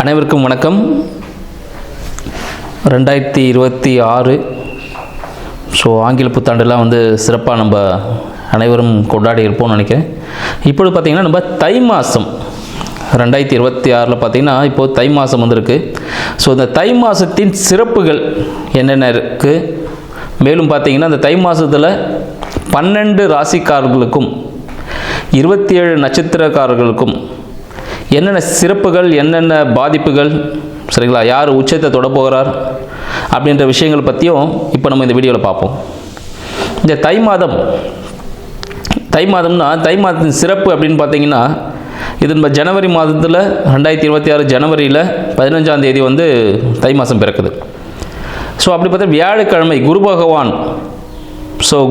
அனைவருக்கும் வணக்கம். 2026 ஆங்கில புத்தாண்டுலாம் சிறப்பாக நம்ம அனைவரும் கொண்டாடி இருப்போம்னு நினைக்கிறேன். இப்பொழுது பார்த்திங்கன்னா நம்ம தை மாதம் 2026 பார்த்திங்கன்னா இப்போது தை மாதம் வந்திருக்கு. இந்த தை மாதத்தின் சிறப்புகள் என்னென்ன இருக்குது, மேலும் பார்த்திங்கன்னா இந்த தை மாதத்தில் 12 ராசிக்காரர்களுக்கும் 27 நட்சத்திரக்காரர்களுக்கும் என்னென்ன சிறப்புகள், என்னென்ன பாதிப்புகள், சரிங்களா, யார் உச்சத்தை தொட போகிறார் அப்படின்ற விஷயங்கள் பற்றியும் இப்போ நம்ம இந்த வீடியோவில் பார்ப்போம். இந்த தை மாதம்னா தை மாதத்தின் சிறப்பு அப்படின்னு பார்த்தீங்கன்னா, இது நம்ம ஜனவரி மாதத்தில் 2026 ஜனவரியில் 15ஆம் தேதி தை மாதம் பிறக்குது. அப்படி பார்த்தா வியாழக்கிழமை குரு பகவான்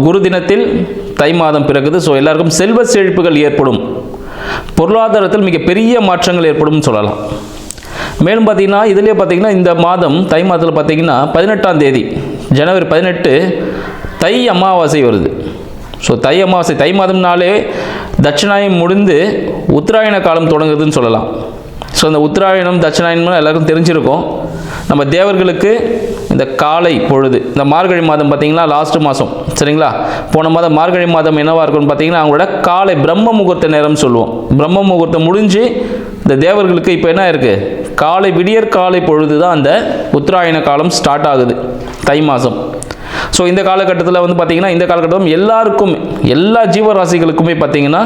குரு தினத்தில் தை மாதம் பிறக்குது. எல்லாருக்கும் செல்வ செழிப்புகள் ஏற்படும், பொருளாதாரத்தில் மிகப்பெரிய மாற்றங்கள் ஏற்படும் சொல்லலாம். மேலும் பார்த்திங்கன்னா இதிலே பார்த்திங்கன்னா இந்த மாதம் தை மாதத்தில் பார்த்திங்கன்னா 18ஆம் தேதி ஜனவரி 18 தை அமாவாசை வருது. தை அமாவாசை, தை மாதம்னாலே தட்சிணாயனம் முடிந்து உத்தராயண காலம் தொடங்குதுன்னு சொல்லலாம். இந்த உத்தராயணம் தட்சிணாயனம் எல்லாருக்கும் தெரிஞ்சிருக்கும். நம்ம தேவர்களுக்கு இந்த காலை பொழுது, இந்த மார்கழி மாதம் பார்த்திங்கன்னா லாஸ்ட் மாதம், சரிங்களா, போன மாதம் மார்கழி மாதம் என்னவாக இருக்கும்னு பார்த்திங்கன்னா அவங்களோட காலை பிரம்ம முகூர்த்த நேரம் சொல்லுவோம். பிரம்ம முகூர்த்தம் முடிஞ்சு இந்த தேவர்களுக்கு இப்போ என்ன இருக்குது, காலை விடியற் காலை பொழுது தான் அந்த உத்தராயண காலம் ஸ்டார்ட் ஆகுது தை மாதம். இந்த காலகட்டத்தில் பார்த்திங்கன்னா இந்த காலகட்டம் எல்லாருக்கும், எல்லா ஜீவராசிகளுக்குமே பார்த்திங்கன்னா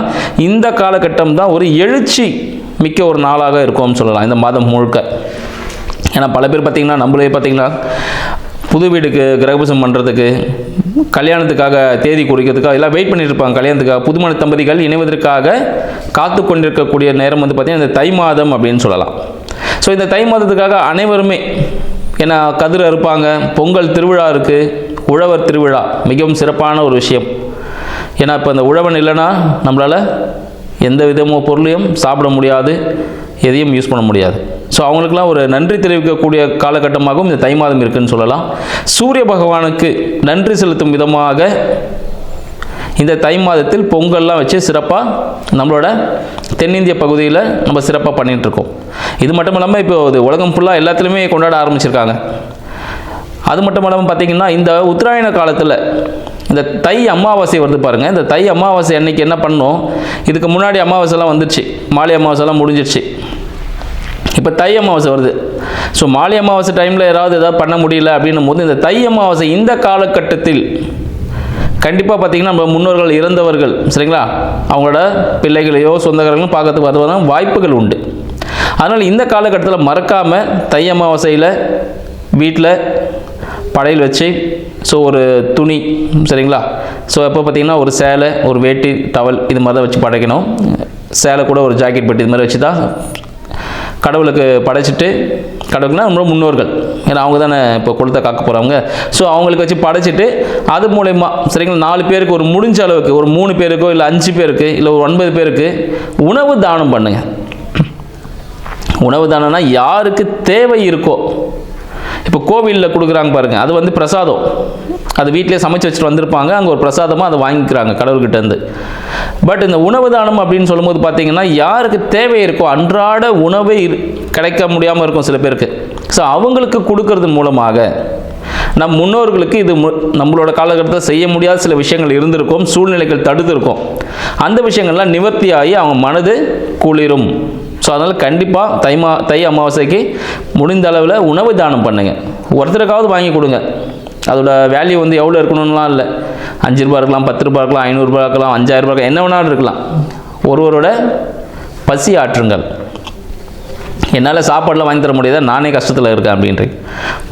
இந்த காலகட்டம் தான் ஒரு எழுச்சி மிக்க ஒரு நாளாக இருக்கும்னு சொல்லலாம் இந்த மாதம் முழுக்க. ஏன்னா பல பேர் பார்த்திங்கன்னா நம்மளே பார்த்திங்கன்னா புது வீடுக்கு கிரகபிரவேசம் பண்ணுறதுக்கு, கல்யாணத்துக்காக தேதி குறிக்கிறதுக்காக எல்லாம் வெயிட் பண்ணிட்டு இருப்பாங்க. கல்யாணத்துக்காக புதுமண தம்பதிகள் இணைவதற்காக காத்து கொண்டிருக்கக்கூடிய நேரம் பார்த்திங்கன்னா இந்த தை மாதம் அப்படின்னு சொல்லலாம். இந்த தை மாதத்துக்காக அனைவருமே ஏன்னா கதிர் அறுப்பாங்க, பொங்கல் திருவிழா இருக்குது, உழவர் திருவிழா மிகவும் சிறப்பான ஒரு விஷயம். ஏன்னா இப்போ இந்த உழவன் இல்லைன்னா நம்மளால் எந்த விதமோ பொருளையும் சாப்பிட முடியாது, எதையும் யூஸ் பண்ண முடியாது. அவங்களுக்கெல்லாம் ஒரு நன்றி தெரிவிக்கக்கூடிய காலகட்டமாகவும் இந்த தை மாதம் இருக்குன்னு சொல்லலாம். சூரிய பகவானுக்கு நன்றி செலுத்தும் விதமாக இந்த தை மாதத்தில் பொங்கல்லாம் வச்சு சிறப்பாக நம்மளோட தென்னிந்திய பகுதியில் நம்ம சிறப்பாக பண்ணிகிட்ருக்கோம். இது மட்டும் இல்லாமல் இப்போ உலகம் ஃபுல்லாக எல்லாத்துலேயுமே கொண்டாட ஆரம்பிச்சிருக்காங்க. அது மட்டும் இல்லாமல் பார்த்திங்கன்னா இந்த உத்தராயண காலத்தில் இந்த தை அமாவாசை வருது பாருங்கள். இந்த தை அமாவாசை அன்னைக்கு என்ன பண்ணோம், இதுக்கு முன்னாடி அமாவாசைலாம் வந்துடுச்சு, மாலை அமாவாசைலாம் முடிஞ்சிடுச்சு. இப்போ தை அமாவாசை வருது. மாலை அமாவாசை டைமில் ஏதாவது பண்ண முடியல அப்படின்னும் போது இந்த தை அமாவாசை இந்த காலகட்டத்தில் கண்டிப்பாக பார்த்திங்கன்னா நம்ம முன்னோர்கள் இறந்தவர்கள், சரிங்களா, அவங்களோட பிள்ளைகளையோ சொந்தக்காரங்களும் பார்க்கறதுக்கு வருவதான வாய்ப்புகள் உண்டு. அதனால் இந்த காலகட்டத்தில் மறக்காமல் தை அமாவாசையில் வீட்டில் படையல் வச்சு ஒரு துணி, சரிங்களா, எப்போ பார்த்திங்கன்னா ஒரு சேலை, ஒரு வேட்டி, டவல் இது மாதிரி தான் வச்சு படைக்கணும். சேலை கூட ஒரு ஜாக்கெட் பெட்டி இது மாதிரி வச்சு தான் கடவுளுக்கு படைச்சிட்டு, கடவுளுக்குனா நம்ம முன்னோர்கள், ஏன்னா அவங்க தானே இப்போ குலத்தை காக்க போகிறவங்க. அவங்களுக்கு வச்சு படைச்சிட்டு அது மூலயமா, சரிங்களா, 4 பேருக்கு ஒரு முடிஞ்ச அளவுக்கு ஒரு 3 பேருக்கோ இல்லை 5 பேருக்கு இல்லை ஒரு 9 பேருக்கு உணவு தானம் பண்ணுங்க. உணவு தானம்னா யாருக்கு தேவை இருக்கோ, இப்போ கோவிலில் கொடுக்குறாங்க பாருங்கள், அது பிரசாதம், அது வீட்டிலே சமைச்சு வச்சுட்டு வந்திருப்பாங்க, அங்கே ஒரு பிரசாதமாக அதை வாங்கிக்கிறாங்க கடவுள்கிட்டேருந்து. பட் இந்த உணவு தானம் அப்படின்னு சொல்லும்போது பார்த்திங்கன்னா யாருக்கு தேவை இருக்கோ, அன்றாட உணவே கிடைக்க முடியாமல் இருக்கும் சில பேருக்கு. அவங்களுக்கு கொடுக்கறது மூலமாக நம் முன்னோர்களுக்கு இது நம்மளோட காலகட்டத்தில் செய்ய முடியாத சில விஷயங்கள் இருந்திருக்கும், சூழ்நிலைகள் தடுத்திருக்கும், அந்த விஷயங்கள்லாம் நிவர்த்தியாகி அவங்க மனது குளிரும். அதனால் கண்டிப்பாக தை அமாவாசைக்கு முடிந்த அளவில் உணவு தானம் பண்ணுங்கள். ஒருத்தருக்காவது வாங்கி கொடுங்க. அதோட வேல்யூ எவ்வளோ இருக்கணும்லாம் இல்லை, 5 ரூபா இருக்கலாம், 10 ரூபா இருக்கலாம், 500 ரூபா இருக்கலாம், 5000 ரூபா, என்ன வேணாலும் இருக்கலாம். ஒருவரோட பசி ஆற்றுங்கள். என்னால் சாப்பாடெலாம் வாங்கி தர முடியாத, நானே கஷ்டத்தில் இருக்கேன் அப்படின்றீங்க,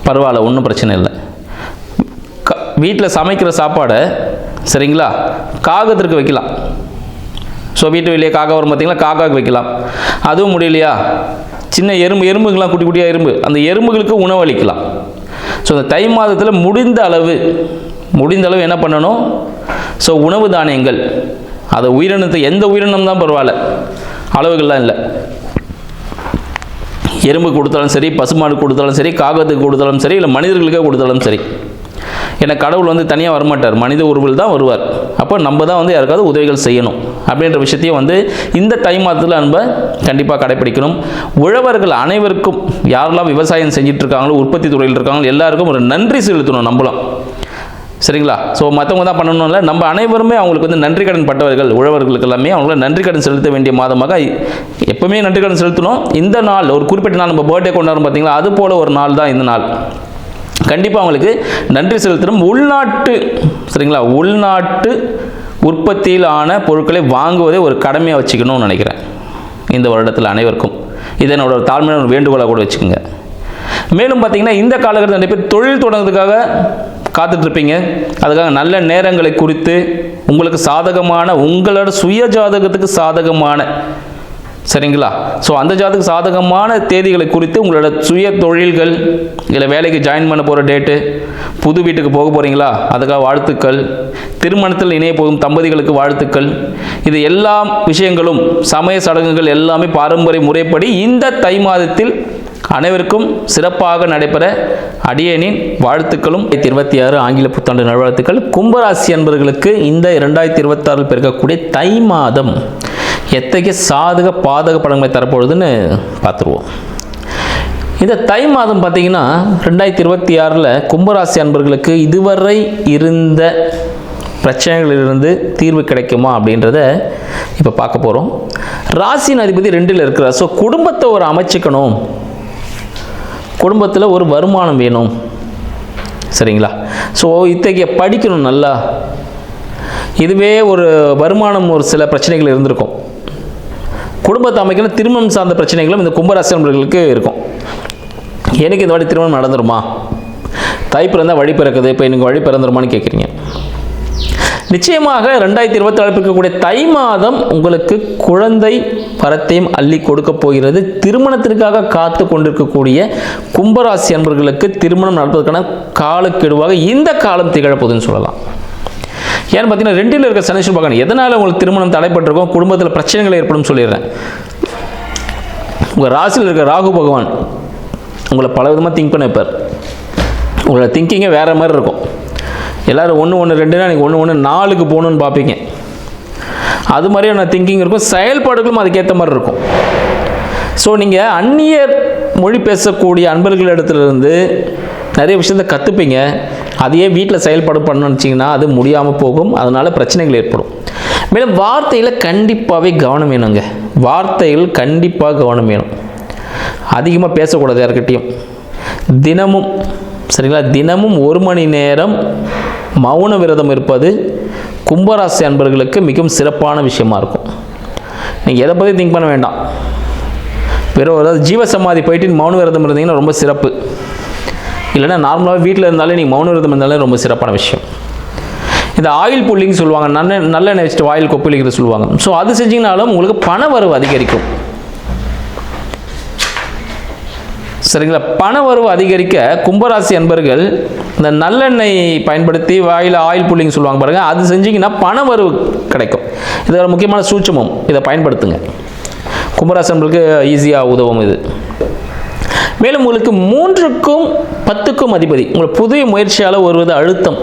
பரவாயில்ல, ஒன்றும் பிரச்சனை இல்லை. வீட்டில் சமைக்கிற சாப்பாடை, சரிங்களா, காகத்திற்கு வைக்கலாம். வீட்டு வெளியே காக்கா வரும் பார்த்திங்களா, காக்காவுக்கு வைக்கலாம். அதுவும் முடியலையா, சின்ன எறும்புகள்லாம், குட்டி குட்டியாக எறும்பு, அந்த எறும்புகளுக்கு உணவு அளிக்கலாம். இந்த தை மாதத்தில் முடிந்த அளவு என்ன பண்ணணும், உணவு தானியங்கள், அதை உயிரினத்தை, எந்த உயிரினம் தான் பரவாயில்ல, அளவுகள்லாம் இல்லை, எறும்பு கொடுத்தாலும் சரி, பசுமாடு கொடுத்தாலும் சரி, காகத்துக்கு கொடுத்தாலும் சரி, இல்லை மனிதர்களுக்கே கொடுத்தாலும் சரி, ஏன்னா கடவுள் வந்து தனியாக வரமாட்டார், மனித உருவில் தான் வருவார். அப்போ நம்ம தான் வந்து யாருக்காவது உதவிகள் செய்யணும் அப்படின்ற விஷயத்தையும் வந்து இந்த தை மாதத்தில் நம்ம கண்டிப்பாக கடைப்பிடிக்கணும். உழவர்கள் அனைவருக்கும், யாரெல்லாம் விவசாயம் செஞ்சுட்டு இருக்காங்களோ, உற்பத்தி துறையில் இருக்காங்களோ, எல்லாருக்கும் ஒரு நன்றி செலுத்தணும் நம்மளும். சரிங்களா? ஸோ மற்றவங்க தான் பண்ணணும் இல்லை, நம்ம அனைவருமே அவங்களுக்கு வந்து நன்றி கடன் பட்டவர்கள். உழவர்களுக்கு எல்லாமே அவங்கள நன்றி கடன் செலுத்த வேண்டிய மாதமாக எப்பவுமே நன்றி கடன் செலுத்தணும். இந்த நாள் ஒரு குறிப்பிட்ட நாள், நம்ம பர்த்டே கொண்டாடுறோம் பார்த்தீங்களா, அது போல் ஒரு நாள் தான் இந்த நாள். கண்டிப்பாக அவங்களுக்கு நன்றி செலுத்தணும். உள்நாட்டு, சரிங்களா, உள்நாட்டு உற்பத்தியில் ஆன பொருட்களை வாங்குவதை ஒரு கடமையாக வச்சுக்கணும்னு நினைக்கிறேன் இந்த வருடத்தில் அனைவருக்கும். இதை என்னோட ஒரு தாழ்மையான ஒரு வேண்டுகோளாக கூட வச்சுக்கோங்க. மேலும் பார்த்தீங்கன்னா இந்த காலகட்டத்தில் நிறைய பேர் தொழில் தொடங்குறதுக்காக காத்துட்ருப்பீங்க. அதுக்காக நல்ல நேரங்களை குறித்து உங்களுக்கு சாதகமான, உங்களோட சுய ஜாதகத்துக்கு சாதகமான, சரிங்களா, ஸோ அந்த ஜாதக சாதகமான தேதிகளை குறித்து உங்களோட சுய தொழில்கள், இல்லை வேலைக்கு ஜாயின் பண்ண போகிற டேட்டு, புது வீட்டுக்கு போக போகிறீங்களா அதுக்காக வாழ்த்துக்கள், திருமணத்தில் இணைய போகும் தம்பதிகளுக்கு வாழ்த்துக்கள். இது எல்லா விஷயங்களும், சமய சடங்குகள் எல்லாமே பாரம்பரிய முறைப்படி இந்த தை மாதத்தில் அனைவருக்கும் சிறப்பாக நடைபெற அடியேனின் வாழ்த்துக்களும். 2026 ஆங்கில புத்தாண்டு நல்வாழ்த்துக்கள். கும்பராசி அன்பர்களுக்கு இந்த 2026 பிறக்கக்கூடிய தை மாதம் எத்தகைய சாதக பாதக பலன்களை தரப்போகுதுன்னு பார்த்துருவோம். இந்த தை மாதம் பார்த்தீங்கன்னா 2026 கும்பராசி அன்பர்களுக்கு இதுவரை இருந்த பிரச்சனைகளிலிருந்து தீர்வு கிடைக்குமா அப்படின்றத இப்போ பார்க்க போகிறோம். ராசியின் அதிபதி 2ல் இருக்கிறார். ஸோ குடும்பத்தை ஒரு அமைச்சிக்கணும், குடும்பத்தில் ஒரு வருமானம் வேணும், சரிங்களா. ஸோ இத்தகைய படிக்கணும் நல்லா. இதுவே ஒரு வருமானம் ஒரு சில பிரச்சனைகள் இருந்திருக்கும். குடும்பத்தை அமைக்கணும், திருமணம் சார்ந்த பிரச்சனைகளும் இந்த கும்பராசி நண்பர்களுக்கு இருக்கும். எனக்கு இந்த வாட்டி திருமணம் நடந்துருமா, தை பிறந்தால் வழி பிறக்குது, இப்போ எனக்கு வழி பிறந்துருமான்னு கேட்குறீங்க. நிச்சயமாக 2026 இருக்கக்கூடிய தை மாதம் உங்களுக்கு குழந்தை வரத்தையும் அள்ளி கொடுக்க போகிறது. திருமணத்திற்காக காத்து கொண்டிருக்கக்கூடிய கும்பராசி அன்பர்களுக்கு திருமணம் நடப்பதற்கான காலக்கெடுவாக இந்த காலம் திகழப்போகுதுன்னு சொல்லலாம். ஏன்னு பார்த்தீங்கன்னா 2ல் இருக்க சனீஸ்வரன் பார்க்கணும். எதனால் உங்களுக்கு திருமணம் தடைப்பட்டிருக்கோம், குடும்பத்தில் பிரச்சனைகள் ஏற்படும் சொல்லிடுறேன். உங்கள் ராசியில் இருக்க ராகு பகவான் உங்களை பல விதமாக திங்க் பண்ண வைப்பார். உங்களோட திங்கிங்கே வேறு மாதிரி இருக்கும். எல்லோரும் 1 1 2னா நீங்கள் 1 1 4க்கு போகணுன்னு பார்ப்பீங்க. அது மாதிரியான திங்கிங் இருக்கும், செயல்பாடுகளும் அதுக்கேற்ற மாதிரி இருக்கும். ஸோ நீங்கள் அந்நிய மொழி பேசக்கூடிய அன்பர்களிடத்துலேருந்து நிறைய விஷயத்தை கற்றுப்பீங்க. அதையே வீட்டில் செயல்பாடு பண்ணணும்னு வச்சிங்கன்னா அது முடியாமல் போகும், அதனால் பிரச்சனைகள் ஏற்படும். மேலும் வார்த்தையில் கண்டிப்பாகவே கவனம் வேணுங்க. வார்த்தைகள் கண்டிப்பாக கவனம் வேணும். அதிகமாக பேசக்கூடாது யார்கிட்டையும். தினமும், சரிங்களா, தினமும் 1 மணி நேரம் மௌன விரதம் இருப்பது கும்பராசி அன்பர்களுக்கு மிகவும் சிறப்பான விஷயமா இருக்கும். நீங்கள் எதை பற்றி திங்க் பண்ண வேண்டாம். வெறும் அதாவது ஜீவசமாதி போயிட்டு மௌன விரதம் இருந்தீங்கன்னா ரொம்ப சிறப்பு. இல்லைன்னா நார்மலாக வீட்டில் இருந்தாலே நீங்கள் மௌன விரதம் இருந்தாலே ரொம்ப சிறப்பான விஷயம். இந்த ஆயில் புல்லிங் சொல்லுவாங்க, நல்லெண்ணெய் வச்சுட்டு ஆயில் கொப்பளிக்கிறது சொல்லுவாங்க. ஸோ அது செஞ்சிங்கனாலும் உங்களுக்கு பண வரவு அதிகரிக்கும், சரிங்களா. பண வரவு அதிகரிக்க கும்பராசி அன்பர்கள் இந்த நல்லெண்ணெய் பயன்படுத்தி வாயில் ஆயில் புல்லிங் சொல்லுவாங்க பாருங்கள், அது செஞ்சிங்கன்னா பண வரவு கிடைக்கும். இது ஒரு முக்கியமான சூட்சமம், இதை பயன்படுத்துங்க. கும்பராசி அன்பர்களுக்கு ஈஸியாக உதவும் இது. மேலும் உங்களுக்கு 3க்கும் 10க்கும் அதிபதி உங்களுக்கு புதிய முயற்சியால் வருவது அழுத்தம்,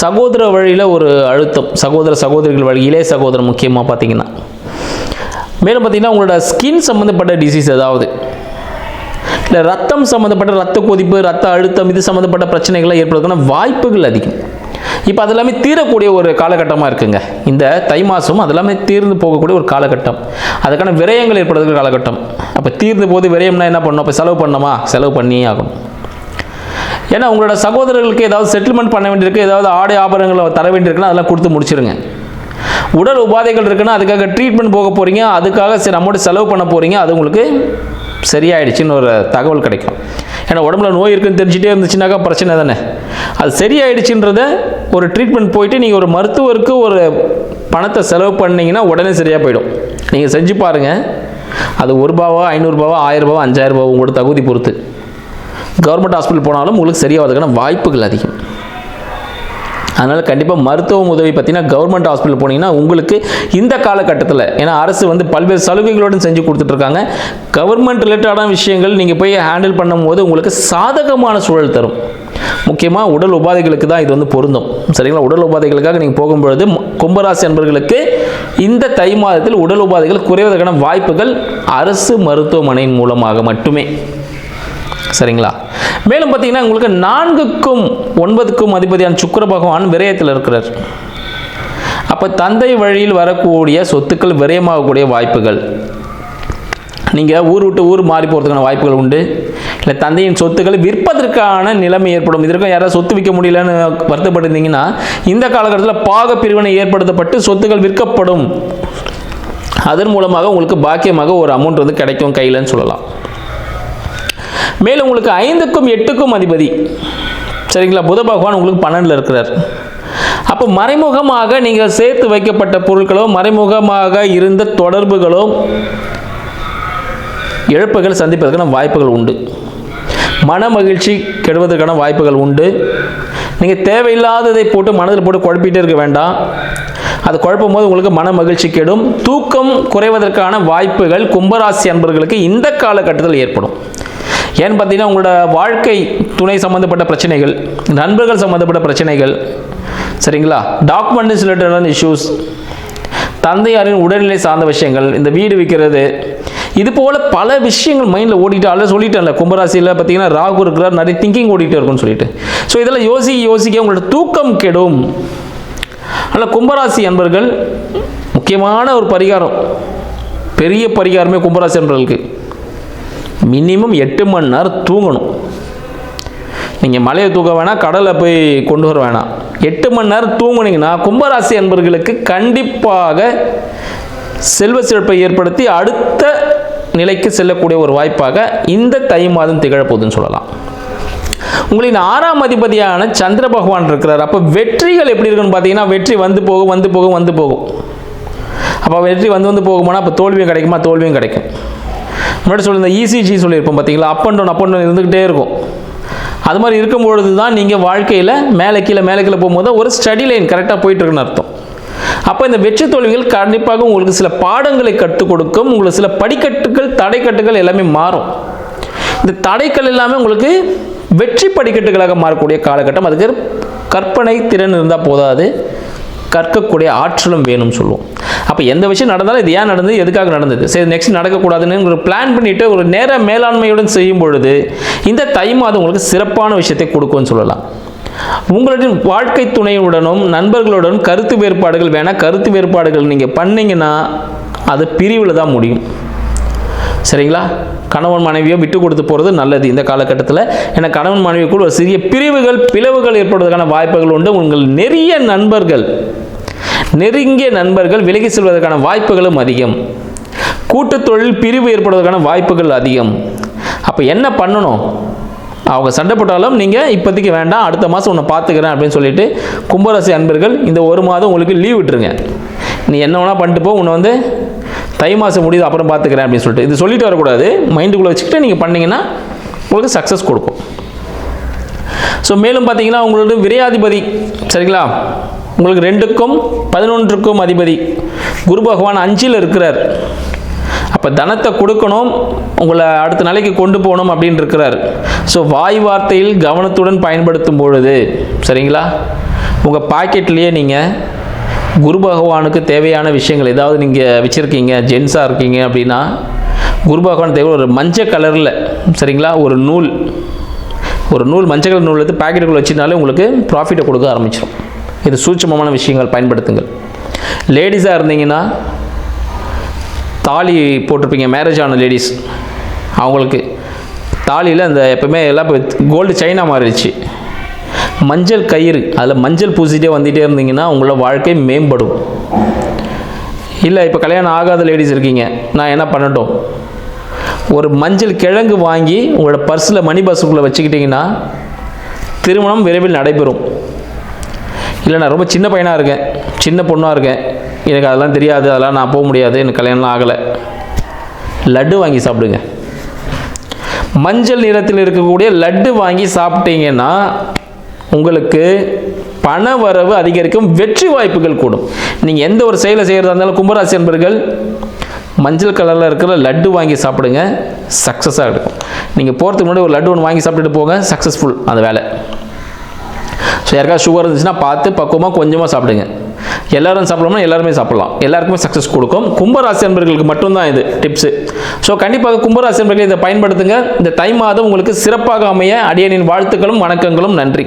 சகோதர வழியில் ஒரு அழுத்தம், சகோதரிகள் வழி, இளைய சகோதரர் முக்கியமாக பார்த்தீங்கன்னா. மேலும் பார்த்தீங்கன்னா உங்களோட ஸ்கின் சம்மந்தப்பட்ட டிசீஸ் ஏதாவது, இல்லை ரத்தம் சம்மந்தப்பட்ட ரத்த கொதிப்பு, ரத்த அழுத்தம், இது சம்மந்தப்பட்ட பிரச்சனைகள்லாம் ஏற்படுறதுக்கான வாய்ப்புகள் அதிகம். இப்போ அதெல்லாமே தீரக்கூடிய ஒரு காலகட்டமாக இருக்குங்க. இந்த தை மாதம் அதெல்லாமே தீர்ந்து போகக்கூடிய ஒரு காலகட்டம். அதுக்கான விரயங்கள் ஏற்படுறதுக்கு காலகட்டம். அப்போ தீர்ந்து போது விரயம்னா என்ன பண்ணணும், அப்போ செலவு பண்ணணுமா, செலவு பண்ணியே ஆகணும். ஏன்னா உங்களோட சகோதரர்களுக்கு ஏதாவது செட்டில்மெண்ட் பண்ண வேண்டியிருக்கு, ஏதாவது ஆடை ஆபரணங்களை தர வேண்டியிருக்குன்னா அதெல்லாம் கொடுத்து முடிச்சிருங்க. உடல் உபாதைகள் இருக்குன்னா அதுக்காக ட்ரீட்மெண்ட் போக போகிறீங்க, அதுக்காக சரி அமௌண்ட் செலவு பண்ண போகிறீங்க, அது உங்களுக்கு சரியாயிடுச்சுன்னு ஒரு தகவல் கிடைக்கும். ஏன்னா உடம்புல நோய் இருக்குன்னு தெரிஞ்சுட்டே இருந்துச்சுனாக்கா பிரச்சனை தானே. அது சரியாயிடுச்சுன்றத ஒரு ட்ரீட்மெண்ட் போயிட்டு நீங்கள் ஒரு மருத்துவருக்கு ஒரு பணத்தை செலவு பண்ணிங்கன்னா உடனே சரியாக போயிடும். நீங்கள் செஞ்சு பாருங்கள். அது ₹1, ₹500, ₹1000, ₹5000 உங்களோட தகுதி பொறுத்து. கவர்மெண்ட் ஹாஸ்பிட்டல் போனாலும் உங்களுக்கு சரியாவதுக்கான வாய்ப்புகள் அதிகம். அதனால் கண்டிப்பாக மருத்துவ உதவி பார்த்தீங்கன்னா கவர்மெண்ட் ஹாஸ்பிட்டல் போனீங்கன்னா உங்களுக்கு இந்த காலகட்டத்தில், ஏன்னா அரசு வந்து பல்வேறு சலுகைகளோடு செஞ்சு கொடுத்துட்ருக்காங்க, கவர்மெண்ட் ரிலேட்டடான விஷயங்கள் நீங்கள் போய் ஹேண்டில் பண்ணும்போது உங்களுக்கு சாதகமான சூழல் தரும். முக்கியமாக உடல் உபாதைகளுக்கு தான் இது வந்து பொருந்தும். சரிங்களா? உடல் உபாதைகளுக்காக நீங்கள் போகும்பொழுது கும்பராசி அன்பர்களுக்கு இந்த தை மாதத்தில் உடல் உபாதைகள் குறைவதற்கான வாய்ப்புகள் அரசு மருத்துவமனையின் மூலமாக மட்டுமே. சரிங்களா? மேலும் பார்த்தீங்கன்னா உங்களுக்கு 4க்கும் 9க்கும் அதிபதியான சுக்கிர பகவான் விரயத்தில் இருக்கிறார். அப்போ தந்தை வழியில் வரக்கூடிய சொத்துக்கள் விரயமாகக்கூடிய வாய்ப்புகள், நீங்கள் ஊர் விட்டு ஊர் மாறி போகிறதுக்கான வாய்ப்புகள் உண்டு. இல்லை தந்தையின் சொத்துக்களை விற்பதற்கான நிலைமை ஏற்படும். இதற்கும் யாராவது சொத்து விற்க முடியலன்னு வருத்தப்பட்டிருந்தீங்கன்னா இந்த காலகட்டத்தில் பாக பிரிவினை ஏற்படுத்தப்பட்டு சொத்துக்கள் விற்கப்படும். அதன் மூலமாக உங்களுக்கு பாக்கியமாக ஒரு அமௌண்ட் வந்து கிடைக்கும் கையிலன்னு சொல்லலாம். மேலும் உங்களுக்கு 5க்கும் 8க்கும் அதிபதி, சரிங்களா, புத பகவான் உங்களுக்கு 12ல் இருக்கிறார். அப்போ மறைமுகமாக நீங்கள் சேர்த்து வைக்கப்பட்ட பொருட்களோ மறைமுகமாக இருந்த தொடர்புகளோ இழப்புகள் சந்திப்பதற்கான வாய்ப்புகள் உண்டு. மன மகிழ்ச்சி கெடுவதற்கான வாய்ப்புகள் உண்டு. நீங்கள் தேவையில்லாததை போட்டு மனதில் போட்டு குழப்பிட்டே இருக்க வேண்டாம். அது குழப்பும் போது உங்களுக்கு மன மகிழ்ச்சி கெடும். தூக்கம் குறைவதற்கான வாய்ப்புகள் கும்பராசி அன்பர்களுக்கு இந்த காலகட்டத்தில் ஏற்படும். ஏன்னு பார்த்தீங்கன்னா உங்களோட வாழ்க்கை துணை சம்மந்தப்பட்ட பிரச்சனைகள், நண்பர்கள் சம்மந்தப்பட்ட பிரச்சனைகள், சரிங்களா, டாக்குமெண்ட்ஸ் ரிலேட்டடான இஷ்யூஸ், தந்தையாரின் உடல்நிலை சார்ந்த விஷயங்கள், இந்த வீடு விற்கிறது, இது போல் பல விஷயங்கள் மைண்டில் ஓடிட்டு அல்ல சொல்லிட்டேன்ல. கும்பராசியில் பார்த்தீங்கன்னா ராகு இருக்கிறார், நிறைய திங்கிங் ஓடிட்டு இருக்குன்னு சொல்லிட்டு. ஸோ இதெல்லாம் யோசிக்க உங்களோட தூக்கம் கெடும். ஆனால் கும்பராசி அன்பர்கள் முக்கியமான ஒரு பரிகாரம், பெரிய பரிகாரமே கும்பராசி அன்பர்களுக்கு மினிமம் 8 மணி நேரம் தூங்கணும். நீங்கள் மலையை தூக்க வேணாம், கடலை போய் கொண்டு வர வேணாம், 8 மணி நேரம் தூங்குனீங்கன்னா கும்பராசி அன்பர்களுக்கு கண்டிப்பாக செல்வ செழிப்பை ஏற்படுத்தி அடுத்த நிலைக்கு செல்லக்கூடிய ஒரு வாய்ப்பாக இந்த தை மாதம் திகழப்போகுதுன்னு சொல்லலாம். உங்களின் 6ஆம் அதிபதியான சந்திர பகவான் இருக்கிறார். அப்போ வெற்றிகள் எப்படி இருக்குன்னு பார்த்தீங்கன்னா வெற்றி வந்து போகும். அப்போ வெற்றி வந்து போகுமானா அப்போ தோல்வியும் கிடைக்குமா? தோல்வியும் கிடைக்கும். முன்னாடி சொல்லியிருந்த இசிஜி சொல்லியிருப்போம் பார்த்தீங்களா, அப் அண்ட் டவுன் இருந்துக்கிட்டே இருக்கும். அது மாதிரி இருக்கும்பொழுது தான் நீங்கள் வாழ்க்கையில் மேலே கீழே போகும்போது ஒரு ஸ்டடி லைன் கரெக்டாக போயிட்டுருக்குன்னு அர்த்தம். அப்போ இந்த வெற்றி தோல்விகள் கண்டிப்பாக உங்களுக்கு சில பாடங்களை கற்றுக் கொடுக்கும். உங்களுக்கு சில படிக்கட்டுகள், தடைக்கட்டுகள் எல்லாமே மாறும். இந்த தடைகள் எல்லாமே உங்களுக்கு வெற்றி படிக்கட்டுகளாக மாறக்கூடிய காலகட்டம். அதுக்கு கற்பனை திறன் இருந்தால் போதாது, கற்கக்கூடிய ஆற்றலும் வேணும்னு சொல்லுவோம். அப்போ எந்த விஷயம் நடந்தாலும் இது ஏன் நடந்தது, எதுக்காக நடந்தது, சரி நெக்ஸ்ட் நடக்கக்கூடாதுன்னு ஒரு பிளான் பண்ணிவிட்டு ஒரு நேர மேலாண்மையுடன் செய்யும் பொழுது இந்த தை மாதம் உங்களுக்கு சிறப்பான விஷயத்தை கொடுக்கும்னு சொல்லலாம். உங்களுடைய வாழ்க்கை துணையுடனும் நண்பர்களுடனும் கருத்து வேறுபாடுகள் வேணால், கருத்து வேறுபாடுகள் நீங்கள் பண்ணிங்கன்னா அது பிரிவில் தான் முடியும். சரிங்களா? கணவன் மனைவியோ விட்டு கொடுத்து போகிறது நல்லது இந்த காலகட்டத்தில். ஏன்னா கணவன் மனைவிக்குள் ஒரு சிறிய பிளவுகள் ஏற்படுவதற்கான வாய்ப்புகள் உண்டு. உங்கள் நெருங்கிய நண்பர்கள் விலகி செல்வதற்கான வாய்ப்புகளும் அதிகம். கூட்டு தொழில் பிரிவு ஏற்படுவதற்கான வாய்ப்புகள் அதிகம். அப்போ என்ன பண்ணணும்? அவங்க சண்டை போட்டாலும் நீங்கள் இப்போதைக்கு வேண்டாம், அடுத்த மாதம் உன்னை பார்த்துக்கிறேன் அப்படின்னு சொல்லிட்டு கும்பராசி அன்பர்கள் இந்த ஒரு மாதம் உங்களுக்கு லீவ் விட்டுருங்க. நீ என்ன வேணால் பண்ணிட்டு போ, உன்னை வந்து தை மாதம் முடியுது அப்புறம் பார்த்துக்கிறேன் அப்படின்னு சொல்லிட்டு இது சொல்லிட்டு வரக்கூடாது. மைண்டுக்குள்ளே வச்சுக்கிட்டு நீங்கள் பண்ணிங்கன்னா உங்களுக்கு சக்ஸஸ் கொடுக்கும். ஸோ மேலும் பார்த்தீங்கன்னா உங்களோட விரையாதிபதி, சரிங்களா, உங்களுக்கு 2க்கும் 11க்கும் அதிபதி குரு பகவான் 5ல் இருக்கிறார். அப்போ தனத்தை கொடுக்கணும், உங்களை அடுத்த நிலைக்கு கொண்டு போகணும் அப்படின்னு இருக்கிறார். ஸோ வாய் வார்த்தையில் கவனத்துடன் பயன்படுத்தும் பொழுது, சரிங்களா, உங்கள் பாக்கெட்லேயே நீங்கள் குரு பகவானுக்கு தேவையான விஷயங்கள் ஏதாவது நீங்கள் வச்சுருக்கீங்க, ஜென்ஸாக இருக்கீங்க அப்படின்னா குரு பகவான் தேவை ஒரு மஞ்சள் கலரில், சரிங்களா, ஒரு நூல் மஞ்சள் கலர் நூல் எடுத்து பாக்கெட்டுக்குள்ளே வச்சுனாலே உங்களுக்கு ப்ராஃபிட்டை கொடுக்க ஆரம்பிச்சிடும். இது சூட்சமமான விஷயங்கள் பயன்படுத்துங்கள். லேடிஸாக இருந்தீங்கன்னா தாலி போட்டிருப்பீங்க, மேரேஜ் ஆன லேடிஸ், அவங்களுக்கு தாலியில் அந்த எப்பவுமே எல்லாம் கோல்டு செயினா மாறிடுச்சு, மஞ்சள் கயிறு, அதில் மஞ்சள் பூசிட்டே வந்துகிட்டே இருந்தீங்கன்னா உங்களோட வாழ்க்கை மேம்படும். இல்லை இப்போ கல்யாணம் ஆகாத லேடிஸ் இருக்கீங்க, நான் என்ன பண்ணட்டும், ஒரு மஞ்சள் கிழங்கு வாங்கி உங்களோட பர்ஸில் மணி பர்ஸுக்குள்ளே வச்சுக்கிட்டிங்கன்னா திருமணம் விரைவில் நடைபெறும். இல்லை நான் ரொம்ப சின்ன பையனாக இருக்கேன், சின்ன பொண்ணாக இருக்கேன், எனக்கு அதெல்லாம் தெரியாது, அதெல்லாம் நான் போக முடியாது, எனக்கு கல்யாணம்லாம் ஆகலை, லட்டு வாங்கி சாப்பிடுங்க. மஞ்சள் நிறத்தில் இருக்கக்கூடிய லட்டு வாங்கி சாப்பிட்டீங்கன்னா உங்களுக்கு பண வரவு அதிகரிக்கும், வெற்றி வாய்ப்புகள் கூடும். நீங்கள் எந்த ஒரு செயலை செய்கிறதா இருந்தாலும் கும்பராசி என்பர்கள் மஞ்சள் கலரில் இருக்கிற லட்டு வாங்கி சாப்பிடுங்க, சக்ஸஸாக இருக்கும். நீங்கள் போகிறதுக்கு முன்னாடி ஒரு லட்டு ஒன்று வாங்கி சாப்பிட்டுட்டு போங்க, சக்ஸஸ்ஃபுல் அந்த வேலை. ஸோ யாருக்காவது சுகர் இருந்துச்சுன்னா பார்த்து பக்குவமாக கொஞ்சமாக சாப்பிடுங்க. எல்லாரும் சாப்பிடலாம்னா எல்லாருமே சாப்பிடலாம், எல்லாருக்குமே சக்ஸஸ் கொடுக்கும். கும்பராசி என்பர்களுக்கு மட்டும்தான் இது டிப்ஸு. ஸோ கண்டிப்பாக கும்பராசி என்பர்கள் இதை பயன்படுத்துங்க. இந்த தை மாதம் உங்களுக்கு சிறப்பாக அமைய அடியனின் வாழ்த்துக்களும் வணக்கங்களும். நன்றி.